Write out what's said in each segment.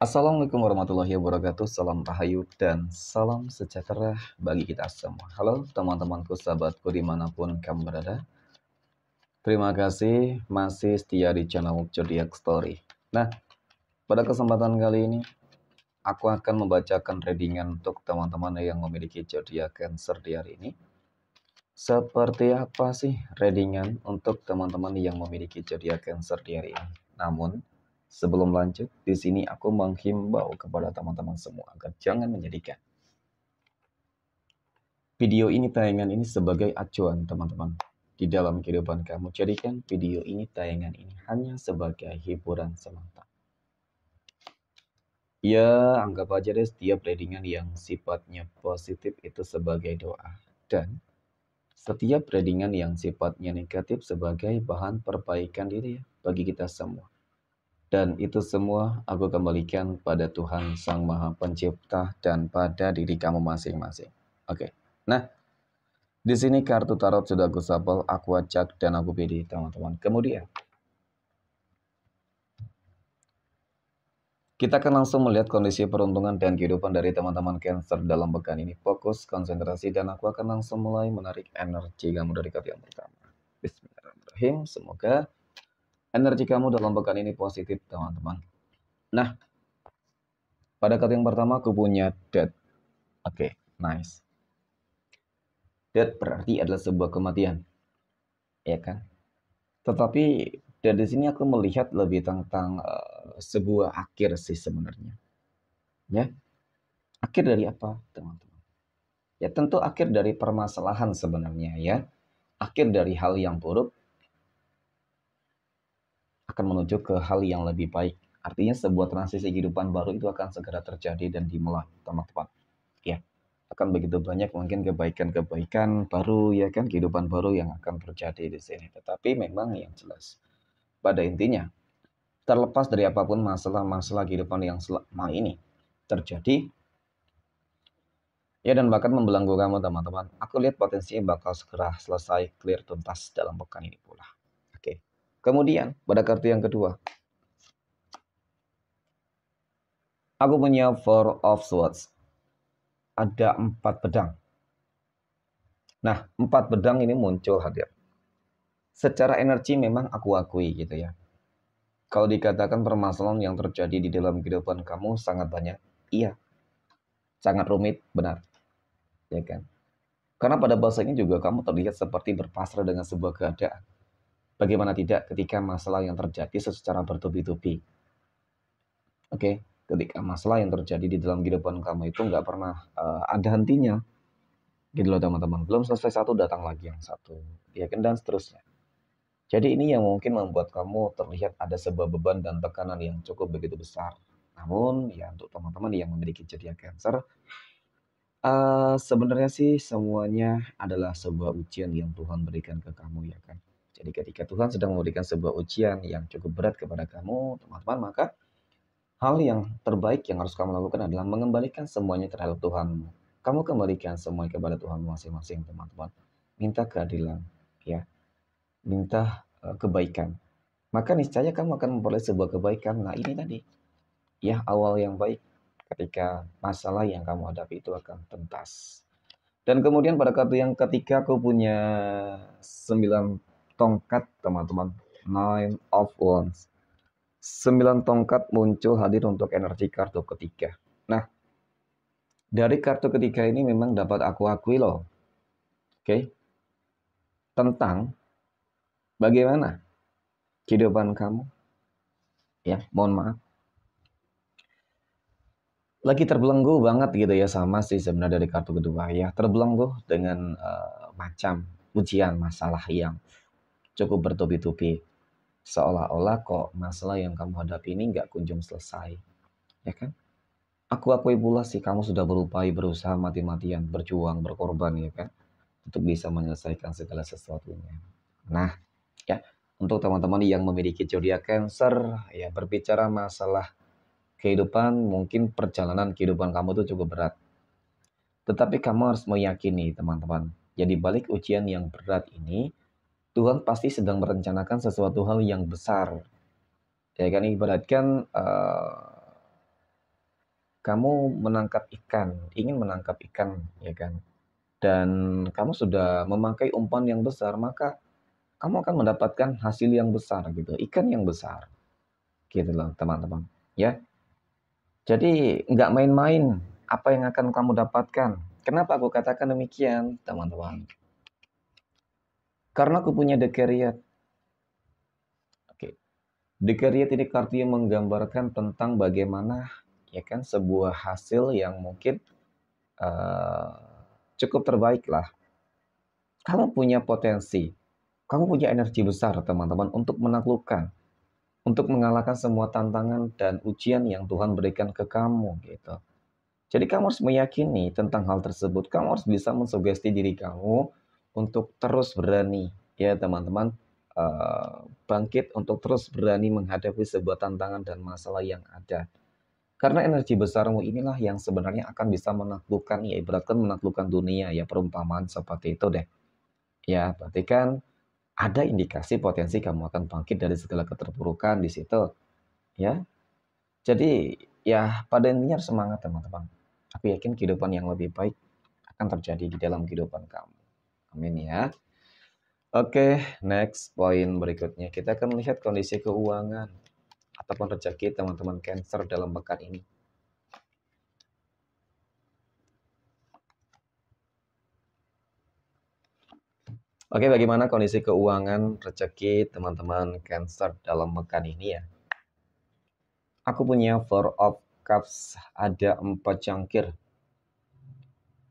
Assalamualaikum warahmatullahi wabarakatuh. Salam rahayu dan salam sejahtera bagi kita semua. Halo teman-temanku, sahabatku dimanapun kamu berada. Terima kasih masih setia di channel Zodiac Story. Nah, pada kesempatan kali ini aku akan membacakan readingan untuk teman-teman yang memiliki zodiak Cancer di hari ini. Seperti apa sih readingan untuk teman-teman yang memiliki zodiak Cancer di hari ini? Namun, sebelum lanjut, di sini aku menghimbau kepada teman-teman semua agar jangan menjadikan video ini, tayangan ini sebagai acuan teman-teman di dalam kehidupan kamu. Jadikan video ini, tayangan ini hanya sebagai hiburan semata. Ya, anggap aja deh setiap readingan yang sifatnya positif itu sebagai doa. Dan setiap readingan yang sifatnya negatif sebagai bahan perbaikan diri bagi kita semua. Dan itu semua aku kembalikan pada Tuhan Sang Maha Pencipta dan pada diri kamu masing-masing. Oke. Nah, di sini kartu tarot sudah aku shuffle, aku acak dan aku pilih teman-teman. Kemudian kita akan langsung melihat kondisi peruntungan dan kehidupan dari teman-teman Cancer dalam pekan ini. Fokus, konsentrasi, dan aku akan langsung mulai menarik energi kamu dari kartu yang pertama. Bismillahirrahmanirrahim. Semoga energi kamu dalam pekan ini positif, teman-teman. Nah, pada kartu yang pertama aku punya Death. Oke, nice. Death berarti adalah sebuah kematian, ya kan? Tetapi dari sini aku melihat lebih tentang sebuah akhir sih sebenarnya. Ya, akhir dari apa, teman-teman? Ya tentu akhir dari permasalahan sebenarnya ya. Akhir dari hal yang buruk akan menuju ke hal yang lebih baik. Artinya sebuah transisi kehidupan baru itu akan segera terjadi dan dimulai, teman-teman. Ya, akan begitu banyak mungkin kebaikan-kebaikan baru ya kan, kehidupan baru yang akan terjadi di sini. Tetapi memang yang jelas pada intinya, terlepas dari apapun masalah-masalah kehidupan yang selama ini terjadi, ya dan bahkan membelenggu kamu teman-teman, aku lihat potensinya bakal segera selesai, clear, tuntas dalam pekan ini pula. Oke. Kemudian pada kartu yang kedua, aku punya Four of Swords. Ada 4 pedang. Nah, 4 pedang ini muncul hadir. Secara energi memang aku akui gitu ya. Kalau dikatakan permasalahan yang terjadi di dalam kehidupan kamu sangat banyak, iya. Sangat rumit, benar. Ya kan? Karena pada bahasanya juga kamu terlihat seperti berpasrah dengan sebuah keadaan. Bagaimana tidak ketika masalah yang terjadi secara bertubi-tubi. Oke, ketika masalah yang terjadi di dalam kehidupan kamu itu nggak pernah ada hentinya. Gitu loh teman-teman. Belum selesai satu, datang lagi yang satu. Ya kan, dan seterusnya. Jadi ini yang mungkin membuat kamu terlihat ada sebuah beban dan tekanan yang cukup begitu besar. Namun ya untuk teman-teman yang memiliki zodiak Cancer, sebenarnya sih semuanya adalah sebuah ujian yang Tuhan berikan ke kamu ya kan. Jadi ketika Tuhan sedang memberikan sebuah ujian yang cukup berat kepada kamu, teman-teman, maka hal yang terbaik yang harus kamu lakukan adalah mengembalikan semuanya terhadap Tuhan. Kamu kembalikan semuanya kepada Tuhan masing-masing, teman-teman. Minta keadilan, ya. Minta kebaikan. Maka niscaya kamu akan memperoleh sebuah kebaikan. Nah ini tadi, ya awal yang baik ketika masalah yang kamu hadapi itu akan tuntas. Dan kemudian pada kartu yang ketiga aku punya 9 tongkat, teman-teman. 9 of Wands. 9 tongkat muncul hadir untuk energi kartu ketiga. Nah, dari kartu ketiga ini memang dapat aku akui loh. Oke. Tentang bagaimana kehidupan kamu. Ya, mohon maaf. Lagi terbelenggu banget gitu ya, sama sih sebenarnya dari kartu kedua ya. Terbelenggu dengan macam ujian masalah yang cukup bertubi-tubi. Seolah-olah kok masalah yang kamu hadapi ini nggak kunjung selesai. Ya kan? Aku akui pula sih kamu sudah berupaya, berusaha mati-matian, berjuang, berkorban ya kan, untuk bisa menyelesaikan segala sesuatunya. Nah, ya, untuk teman-teman yang memiliki zodiak Cancer, ya berbicara masalah kehidupan, mungkin perjalanan kehidupan kamu itu cukup berat. Tetapi kamu harus meyakini, teman-teman, jadi balik ujian yang berat ini, Tuhan pasti sedang merencanakan sesuatu hal yang besar. Ya kan, ibaratkan kamu menangkap ikan, ingin menangkap ikan, ya kan? Dan kamu sudah memakai umpan yang besar, maka kamu akan mendapatkan hasil yang besar gitu, ikan yang besar, gitu loh teman-teman. Ya, jadi nggak main-main apa yang akan kamu dapatkan. Kenapa aku katakan demikian, teman-teman? Karena aku punya dekeriat. Oke, dekeriat ini artinya menggambarkan tentang bagaimana ya kan sebuah hasil yang mungkin eh, cukup terbaik lah. Kamu punya potensi, kamu punya energi besar teman-teman untuk menaklukkan, untuk mengalahkan semua tantangan dan ujian yang Tuhan berikan ke kamu gitu. Jadi kamu harus meyakini tentang hal tersebut. Kamu harus bisa mensugesti diri kamu untuk terus berani, ya teman-teman, bangkit untuk terus berani menghadapi sebuah tantangan dan masalah yang ada. Karena energi besarmu inilah yang sebenarnya akan bisa menaklukkan, ya ibaratkan menaklukkan dunia, ya perumpamaan seperti itu deh. Ya, berarti kan ada indikasi potensi kamu akan bangkit dari segala keterpurukan di situ, ya. Jadi, ya pada intinya harus semangat teman-teman. Aku yakin kehidupan yang lebih baik akan terjadi di dalam kehidupan kamu. Amin ya. Oke, next poin berikutnya. Kita akan melihat kondisi keuangan ataupun rezeki teman-teman Cancer dalam pekan ini. Oke, bagaimana kondisi keuangan rezeki teman-teman Cancer dalam pekan ini ya? Aku punya Four of Cups, ada 4 cangkir.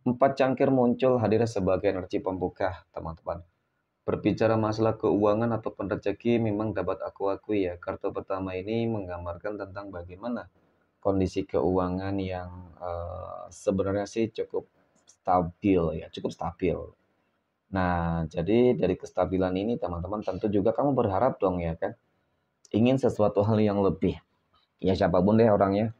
4 cangkir muncul hadir sebagai energi pembuka, teman-teman. Berbicara masalah keuangan ataupun rezeki memang dapat aku akui ya. Kartu pertama ini menggambarkan tentang bagaimana kondisi keuangan yang sebenarnya sih cukup stabil ya, cukup stabil. Nah, jadi dari kestabilan ini teman-teman tentu juga kamu berharap dong ya kan, ingin sesuatu hal yang lebih. Ya siapapun deh orangnya,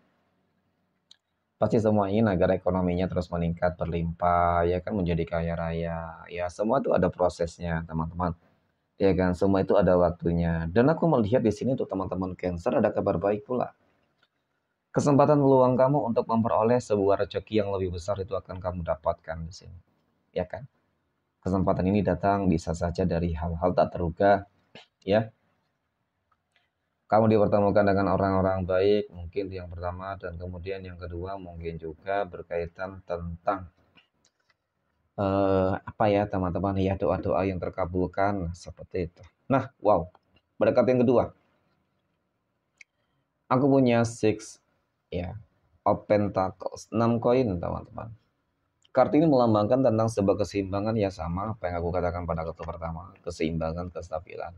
pasti semua ingin agar ekonominya terus meningkat, berlimpah, ya kan menjadi kaya raya. Ya semua itu ada prosesnya teman-teman. Ya kan, semua itu ada waktunya. Dan aku melihat di sini untuk teman-teman Cancer ada kabar baik pula. Kesempatan peluang kamu untuk memperoleh sebuah rezeki yang lebih besar itu akan kamu dapatkan di sini. Ya kan? Kesempatan ini datang bisa saja dari hal-hal tak terduga, ya. Kamu dipertemukan dengan orang-orang baik, mungkin yang pertama, dan kemudian yang kedua mungkin juga berkaitan tentang apa ya teman-teman ya doa-doa yang terkabulkan seperti itu. Nah, wow. Berkat yang kedua, aku punya six ya, of Pentacles, 6 koin teman-teman. Kartu ini melambangkan tentang sebuah keseimbangan ya sama apa yang aku katakan pada kartu pertama, keseimbangan, kestabilan.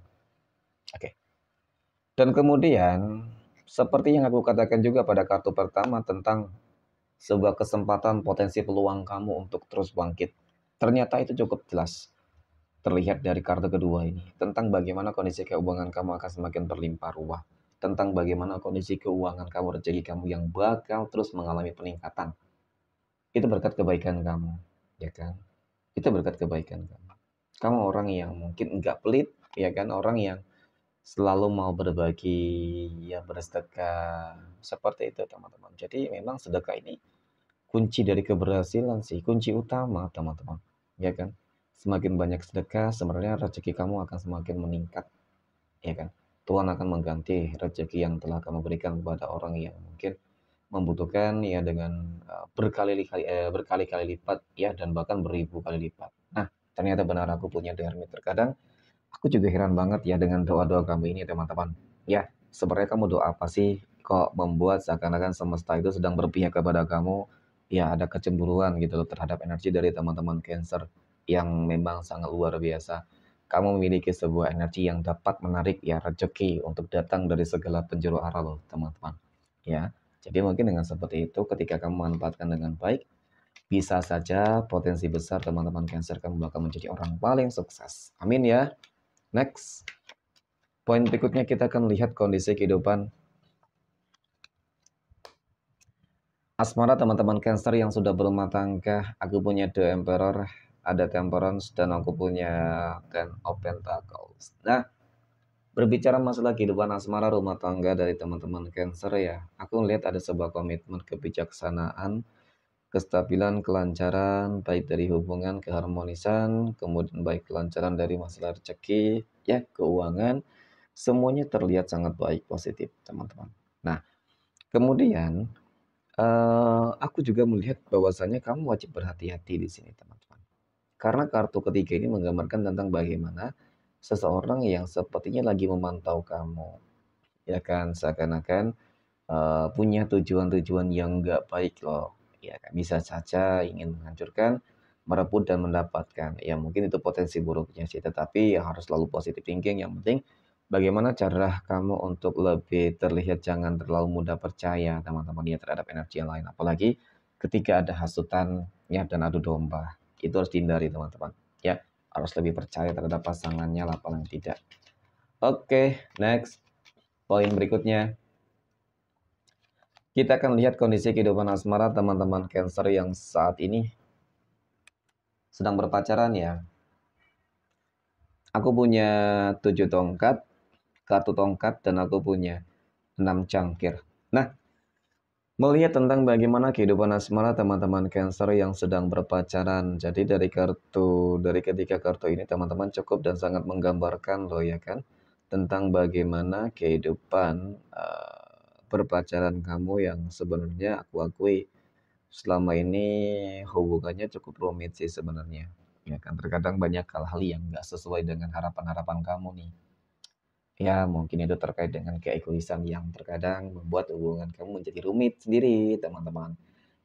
Oke. Dan kemudian seperti yang aku katakan juga pada kartu pertama tentang sebuah kesempatan potensi peluang kamu untuk terus bangkit. Ternyata itu cukup jelas terlihat dari kartu kedua ini tentang bagaimana kondisi keuangan kamu akan semakin berlimpah ruah, tentang bagaimana kondisi keuangan kamu, rezeki kamu yang bakal terus mengalami peningkatan. Itu berkat kebaikan kamu, ya kan? Itu berkat kebaikan kamu. Kamu orang yang mungkin enggak pelit, ya kan? Orang yang selalu mau berbagi, ya bersedekah. Seperti itu, teman-teman. Jadi memang sedekah ini kunci dari keberhasilan sih, kunci utama, teman-teman. Ya kan? Semakin banyak sedekah, sebenarnya rezeki kamu akan semakin meningkat, ya kan? Tuhan akan mengganti rezeki yang telah kamu berikan kepada orang yang mungkin membutuhkan ya dengan berkali-kali lipat ya dan bahkan beribu kali lipat. Nah, ternyata benar aku punya dermit. Terkadang aku juga heran banget ya dengan doa-doa kamu ini teman-teman. Ya, sebenarnya kamu doa apa sih kok membuat seakan-akan semesta itu sedang berpihak kepada kamu? Ya, ada kecemburuan gitu loh terhadap energi dari teman-teman Cancer yang memang sangat luar biasa. Kamu memiliki sebuah energi yang dapat menarik ya rezeki untuk datang dari segala penjuru arah loh, teman-teman. Ya. Jadi mungkin dengan seperti itu ketika kamu memanfaatkan dengan baik, bisa saja potensi besar teman-teman Cancer kamu bakal menjadi orang paling sukses. Amin ya. Next, poin berikutnya kita akan lihat kondisi kehidupan asmara teman-teman Cancer yang sudah berumah tangga. Aku punya The Emperor, ada Temperance, dan aku punya Ten of Pentacles. Nah, Berbicara masalah kehidupan asmara rumah tangga dari teman-teman Cancer ya, aku lihat ada sebuah komitmen kebijaksanaan, kestabilan, kelancaran, baik dari hubungan, keharmonisan, kemudian baik kelancaran dari masalah rezeki, ya, keuangan, semuanya terlihat sangat baik, positif, teman-teman. Nah, kemudian aku juga melihat bahwasanya kamu wajib berhati-hati di sini, teman-teman. Karena kartu ketiga ini menggambarkan tentang bagaimana seseorang yang sepertinya lagi memantau kamu, ya kan, seakan-akan punya tujuan-tujuan yang nggak baik loh, ya kan. Bisa saja ingin menghancurkan, merebut dan mendapatkan. Ya mungkin itu potensi buruknya sih, tetapi ya harus selalu positive thinking. Yang penting bagaimana cara kamu untuk lebih terlihat jangan terlalu mudah percaya teman-teman ya terhadap energi yang lain. Apalagi ketika ada hasutan ya dan adu domba. Itu harus dihindari teman-teman. Ya, harus lebih percaya terhadap pasangannya lah paling tidak. Oke, next. Poin berikutnya. Kita akan lihat kondisi kehidupan asmara teman-teman Cancer yang saat ini sedang berpacaran ya. Aku punya 7 tongkat, kartu tongkat, dan aku punya 6 cangkir. Nah, melihat tentang bagaimana kehidupan asmara teman-teman Cancer yang sedang berpacaran. Jadi dari ketiga kartu ini teman-teman cukup dan sangat menggambarkan loh ya kan. Tentang bagaimana kehidupan berpacaran kamu yang sebenarnya aku akui selama ini hubungannya cukup rumit sih sebenarnya. Ya kan terkadang banyak hal-hal yang nggak sesuai dengan harapan-harapan kamu nih. Ya mungkin itu terkait dengan keegoisan yang terkadang membuat hubungan kamu menjadi rumit sendiri teman-teman.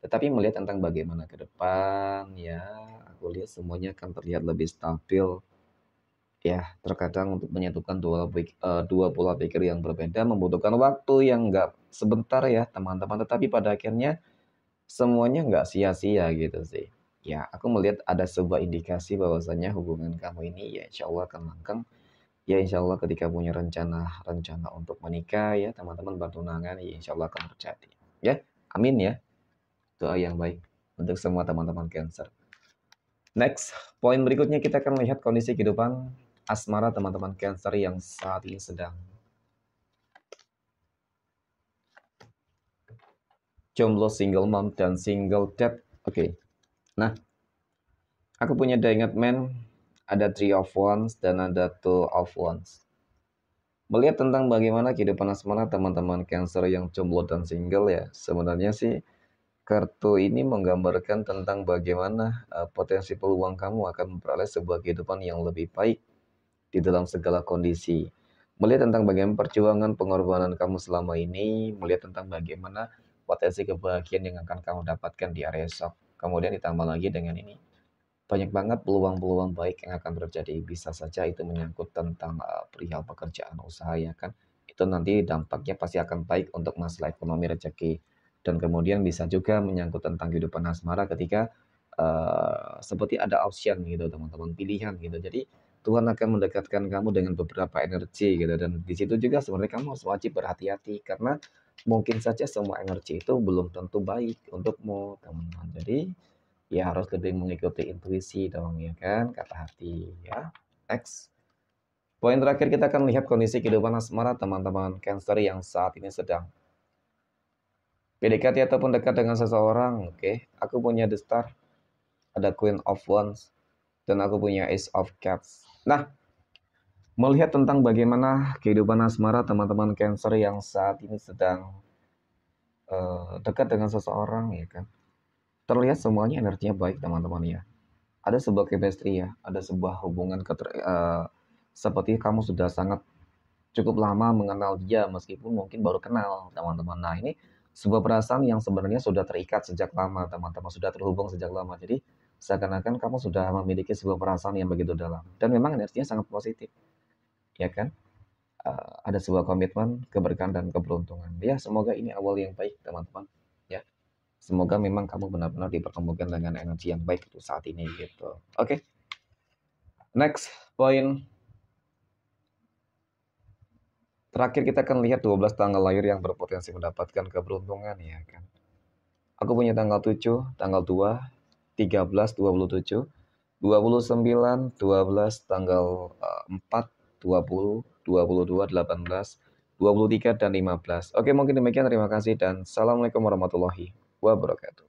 Tetapi melihat tentang bagaimana ke depan ya aku lihat semuanya akan terlihat lebih stabil. Ya terkadang untuk menyatukan dua pola pikir yang berbeda membutuhkan waktu yang nggak sebentar ya teman-teman. Tetapi pada akhirnya semuanya nggak sia-sia gitu sih. Ya, aku melihat ada sebuah indikasi bahwasanya hubungan kamu ini ya insya Allah akan langgeng. Ya insya Allah ketika punya rencana untuk menikah ya teman-teman bertunangan ya insya Allah akan terjadi. Ya, amin ya. Doa yang baik untuk semua teman-teman Cancer. Next, poin berikutnya kita akan lihat kondisi kehidupan asmara teman-teman Cancer yang saat ini sedang jomblo, single mom, dan single dad. Oke. Nah, aku punya Diamond Man, ada Three of Wands, dan ada Two of Wands. Melihat tentang bagaimana kehidupan asmara teman-teman Cancer yang jomblo dan single ya, sebenarnya sih kartu ini menggambarkan tentang bagaimana potensi peluang kamu akan memperoleh sebuah kehidupan yang lebih baik di dalam segala kondisi. Melihat tentang bagaimana perjuangan pengorbanan kamu selama ini, melihat tentang bagaimana potensi kebahagiaan yang akan kamu dapatkan di area esok. Kemudian ditambah lagi dengan ini, banyak banget peluang-peluang baik yang akan terjadi. Bisa saja itu menyangkut tentang perihal pekerjaan usaha ya kan. Itu nanti dampaknya pasti akan baik untuk masalah ekonomi rezeki. Dan kemudian bisa juga menyangkut tentang kehidupan asmara ketika seperti ada option gitu teman-teman, pilihan gitu. Jadi Tuhan akan mendekatkan kamu dengan beberapa energi gitu dan di situ juga sebenarnya kamu harus wajib berhati-hati karena mungkin saja semua energi itu belum tentu baik untukmu teman-teman. Jadi ya harus lebih mengikuti intuisi dong ya kan, kata hati ya. Next. Poin terakhir kita akan lihat kondisi kehidupan asmara teman-teman Cancer yang saat ini sedang PDKT ataupun dekat dengan seseorang. Oke, aku punya The Star, ada Queen of Wands, dan aku punya Ace of Cups. Nah, melihat tentang bagaimana kehidupan asmara teman-teman Cancer yang saat ini sedang dekat dengan seseorang ya kan. Terlihat semuanya energinya baik teman-teman ya. Ada sebuah chemistry ya, ada sebuah hubungan seperti kamu sudah sangat cukup lama mengenal dia meskipun mungkin baru kenal teman-teman. Nah ini sebuah perasaan yang sebenarnya sudah terikat sejak lama teman-teman, sudah terhubung sejak lama. Jadi seakan-akan kamu sudah memiliki sebuah perasaan yang begitu dalam dan memang energinya sangat positif, ya kan? Ada sebuah komitmen, keberkahan dan keberuntungan. Ya semoga ini awal yang baik teman-teman. Ya semoga memang kamu benar-benar dipertemukan dengan energi yang baik untuk saat ini gitu. Oke. Next point. Terakhir kita akan lihat 12 tanggal lahir yang berpotensi mendapatkan keberuntungan ya kan. Aku punya tanggal 7, tanggal 2, 13, 27, 29, 12, tanggal 4, 20, 22, 18, 23, dan 15. Oke, mungkin demikian. Terima kasih dan Assalamualaikum warahmatullahi wabarakatuh.